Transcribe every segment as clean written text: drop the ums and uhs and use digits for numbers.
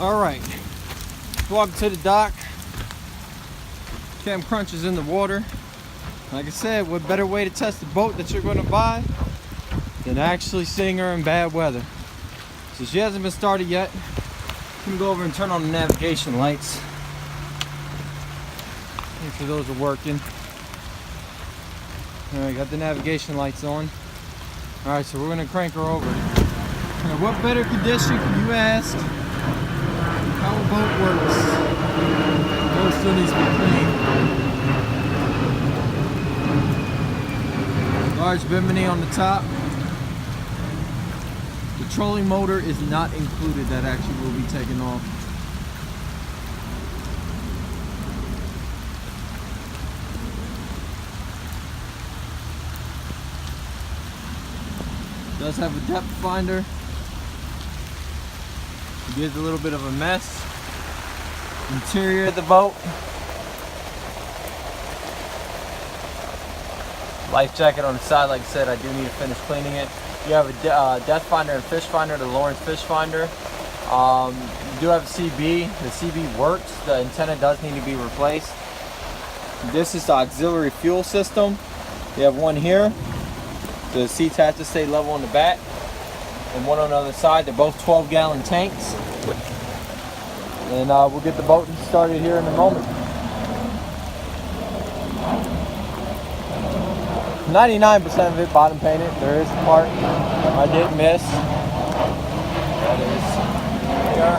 Alright, walk to the dock. Cam Crunch is in the water. Like I said, what better way to test the boat that you're going to buy than actually seeing her in bad weather. So she hasn't been started yet. I'm going to go over and turn on the navigation lights. Make sure those are working. Alright, got the navigation lights on. Alright, so we're going to crank her over. Now, what better condition can you ask? How a boat works. The boat still needs to be clean. Large Bimini on the top. The trolling motor is not included. That actually will be taken off. Does have a depth finder. It gives a little bit of a mess. Interior of the boat. Life jacket on the side. Like I said, I do need to finish cleaning it. You have a depth finder and fish finder, the Lawrence fish finder. You do have a CB. The CB works. The antenna does need to be replaced. This is the auxiliary fuel system. You have one here. The seats have to stay level on the back, and one on the other side. They're both 12-gallon tanks. And we'll get the boat started here in a moment. 99% of it bottom painted. There is a part I did miss. That is here.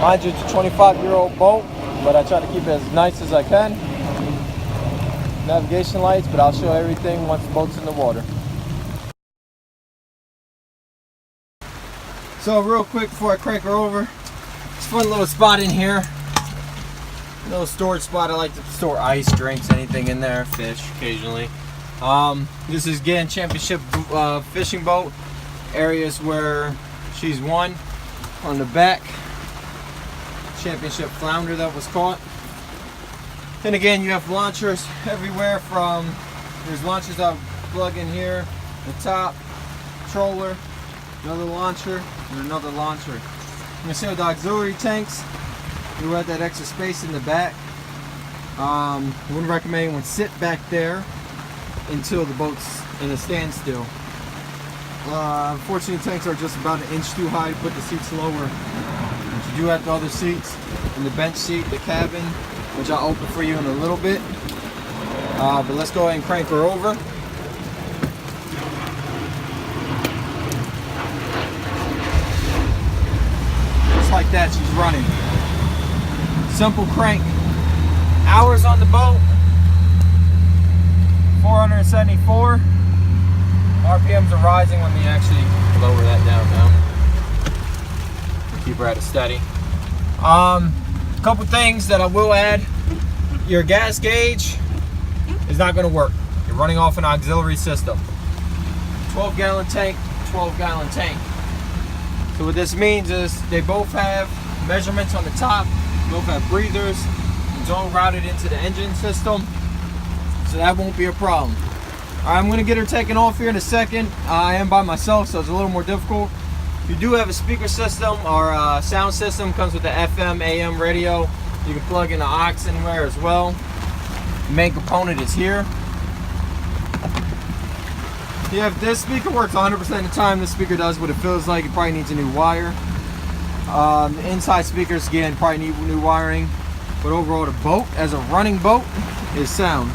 Mind you, it's a 25-year-old boat, but I try to keep it as nice as I can. Navigation lights, but I'll show everything once the boat's in the water. So real quick before I crank her over, just fun little spot in here. A little storage spot. I like to store ice, drinks, anything in there, fish occasionally. This is again championship fishing boat. Areas where she's won. On the back, championship flounder that was caught. And again, you have launchers everywhere from, there's launchers I'll plug in here, the top, troller, another launcher, and another launcher. I'm going to say with the auxiliary tanks, you have that extra space in the back. I wouldn't recommend anyone sit back there until the boat's in a standstill. Unfortunately, tanks are just about an inch too high to put the seats lower. But you do have the other seats, and the bench seat, the cabin, which I'll open for you in a little bit. But let's go ahead and crank her over. Just like that, she's running. Simple crank. Hours on the boat, 474. RPMs are rising when we actually lower that down now. Keep her at a steady. Couple things that I will add. Your gas gauge is not going to work. You're running off an auxiliary system. 12-gallon tank, 12-gallon tank. So what this means is they both have measurements on the top, both have breathers. It's all routed into the engine system, so that won't be a problem. Alright, I'm going to get her taken off here in a second. I am by myself, so it's a little more difficult. If you do have a speaker system or a sound system, comes with the FM, AM radio. You can plug in the aux anywhere as well. The main component is here. Yeah, if this speaker works 100% of the time, this speaker does what it feels like. It probably needs a new wire. The inside speakers, again, probably need new wiring. But overall, the boat, as a running boat, is sound.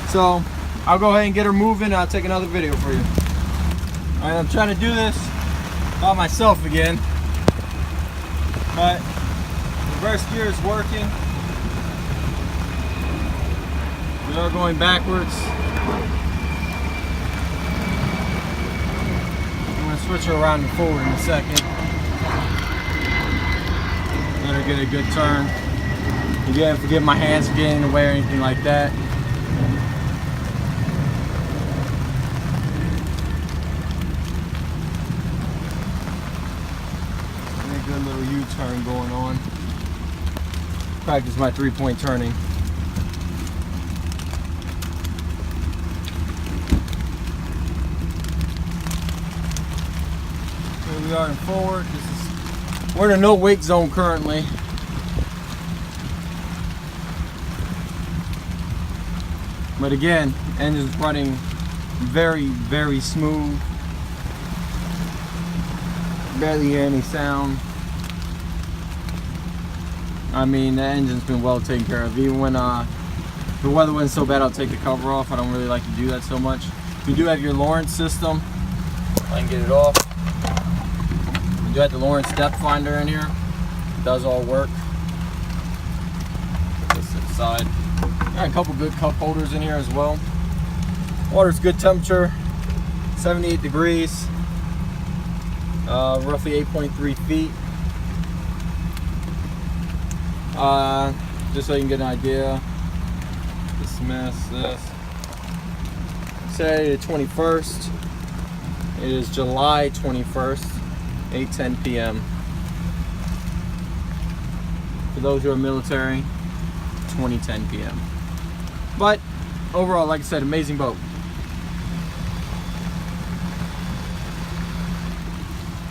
So, I'll go ahead and get her moving, and I'll take another video for you. Alright, I'm trying to do this by myself again, but reverse gear is working. We are going backwards. I'm going to switch her around and forward in a second. Let her get a good turn. Again, forgive my hands for getting in the way or anything like that. Good little U-turn going on. Practice my three-point turning. Here we are in forward. This is We're in a no wake zone currently. But again, engine's running very, very smooth. Barely hear any sound. I mean, the engine's been well taken care of. Even when the weather wasn't so bad, I'll take the cover off. I don't really like to do that so much. You do have your Lawrence system. I can get it off. You do have the Lawrence depth finder in here. It does all work. Put this to the side. Got a couple good cup holders in here as well. Water's good temperature, 78 degrees, roughly 8.3 feet. Just so you can get an idea. Dismiss this. Saturday the 21st. It is July 21st, 8:10 p.m. For those who are military, 20:10 p.m. But overall, like I said, amazing boat.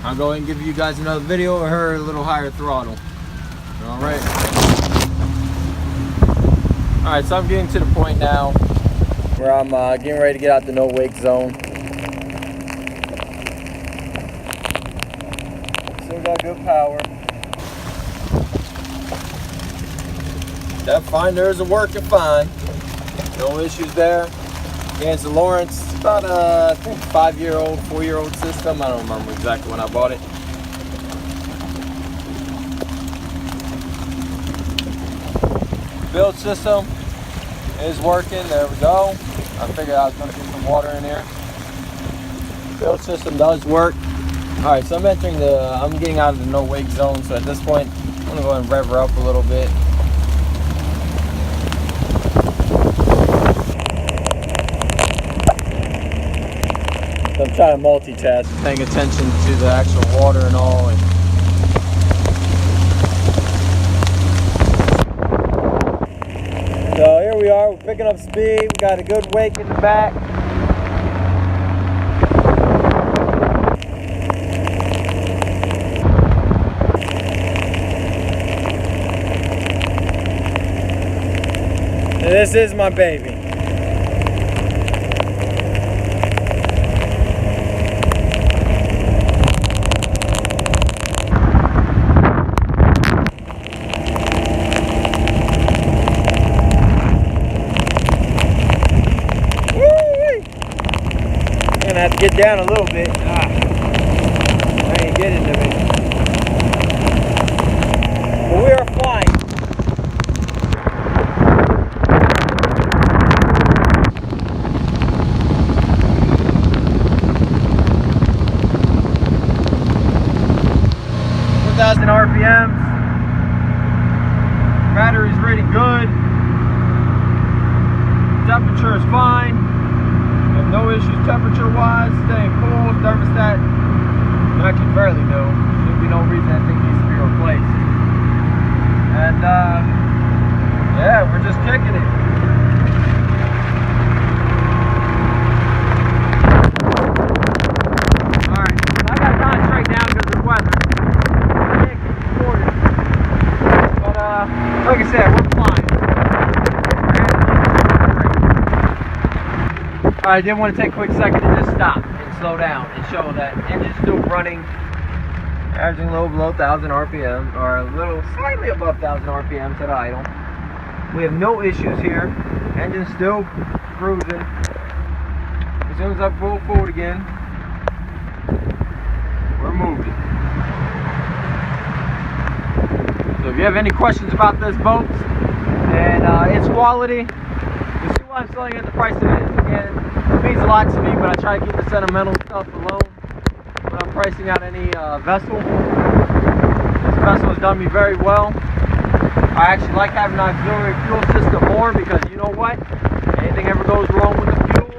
I'll go ahead and give you guys another video of her a little higher throttle. Alright. Alright, so I'm getting to the point now where I'm getting ready to get out the no wake zone. Still got good power. Depth finder is working fine. No issues there. Again, it's a Lawrence. It's about I think 5-year-old, 4-year-old system. I don't remember exactly when I bought it. Bilge system is working. There we go. I figured I was going to get some water in here. Bilge system does work. All right, so I'm getting out of the no wake zone. So at this point, I'm going to go ahead and rev her up a little bit. So I'm trying to multitask, paying attention to the actual water and all. So here we are, we're picking up speed. We got a good wake in the back. And this is my baby. I have to get down a little bit. I ain't getting to me. But we are flying. RPMs. Battery's rated good. Temperature is fine. Have no issues temperature wise. Staying cool. Thermostat, I can barely do. Should be no reason that thing needs to be replaced. And yeah, we're just kicking it. Alright, I got to concentrate now because of the weather. I can't keep recording. But like I said, we're flying. I did want to take a quick second to just stop and slow down and show that engine's still running, averaging a little below 1,000 RPM, or a little slightly above 1,000 RPMs at idle. We have no issues here. Engine's still cruising. As soon as I pull forward again, we're moving. So if you have any questions about this boat and its quality, you see why I'm selling it at the price it is. Again, it means a lot to me, but I try to keep the sentimental stuff alone when I'm pricing out any vessel. This vessel has done me very well. I actually like having an auxiliary fuel system more because you know what? Anything ever goes wrong with the fuel,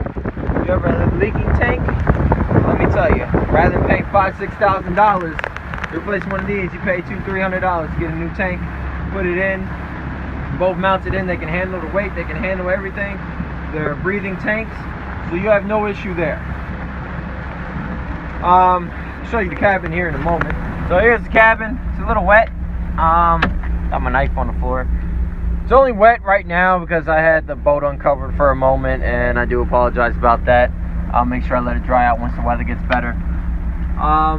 if you ever have a leaking tank, let me tell you, rather than paying $5,000, $6,000 to replace one of these, you pay $200–300 to get a new tank, put it in, both mounted in, they can handle the weight, they can handle everything. They're breathing tanks, so you have no issue there. I'll show you the cabin here in a moment. So here's the cabin. It's a little wet. Got my knife on the floor. It's only wet right now because I had the boat uncovered for a moment, and I do apologize about that. I'll make sure I let it dry out once the weather gets better. I'll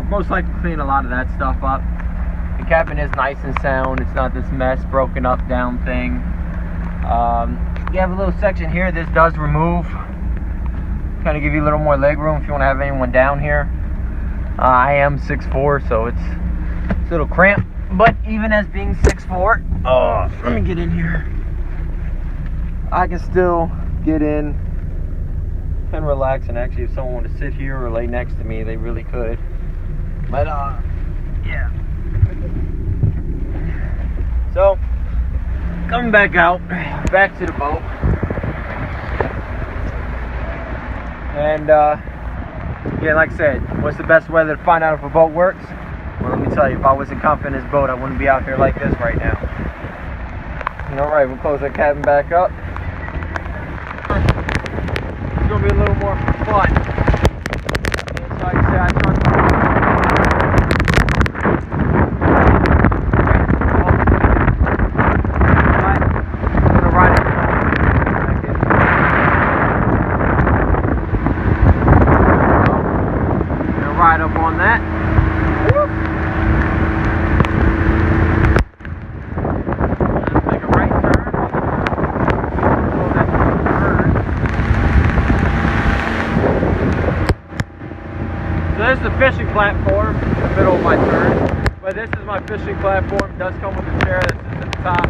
most likely clean a lot of that stuff up. The cabin is nice and sound. It's not this mess, broken up down thing. You have a little section here. This does remove. Kind of give you a little more leg room if you want to have anyone down here. I am 6'4", so it's a little cramped. But even as being 6'4", let me get in here. I can still get in and relax. And actually, if someone wanted to sit here or lay next to me, they really could. But yeah. So coming back out, back to the boat, and yeah, like I said, what's the best weather to find out if a boat works? Well, let me tell you, if I wasn't confident in this boat, I wouldn't be out here like this right now. Alright, we'll close that cabin back up. It's going to be a little more fun. So like I said, I trust ride up on that. Whoop. Make a right turn. So this is the fishing platform in the middle of my turn. But this is my fishing platform. It does come with a chair that sits at the top.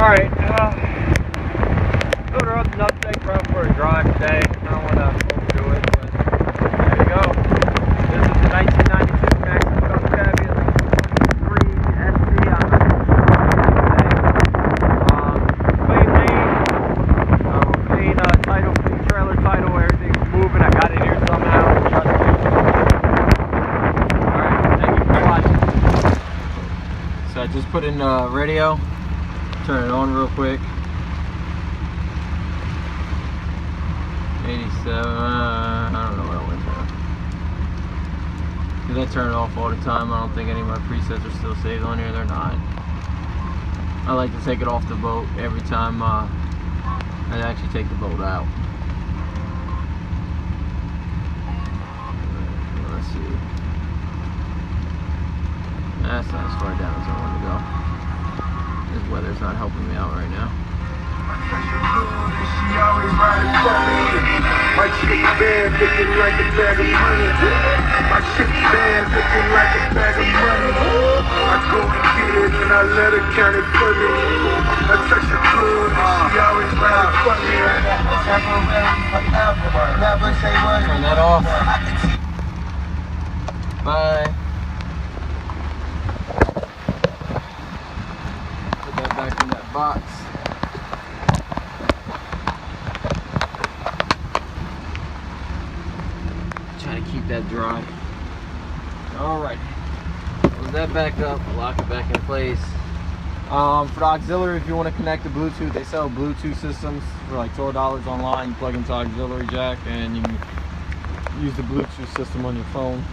Alright, load her up enough to take her out for a drive today. I don't want to overdo it, but there you go. This is the 1992 Maxum cubby. It's a 3 SC on the clean lane, clean title, clean trailer title, everything's moving. I got it here somehow. Trust me. Alright, thank you for watching. So I just put in radio. Turn it on real quick. 87, I don't know what I went to. Because I turn it off all the time. I don't think any of my presets are still saved on here. They're not. I like to take it off the boat every time I actually take the boat out. Let's see. That's not as far down as I want to go. This weather's not helping me out right now. She always riding for me. My chick bad looking like a bag of money. My chick bad looking like a bag of money. I go and get it and I let her count it for me. I touch her good and she always riding for me. Turn that off. Bye. Back in that box. Trying to keep that dry. Alright. Close that back up, lock it back in place. For the auxiliary, if you want to connect to Bluetooth, they sell Bluetooth systems for like $12 online. You plug into auxiliary jack and you can use the Bluetooth system on your phone.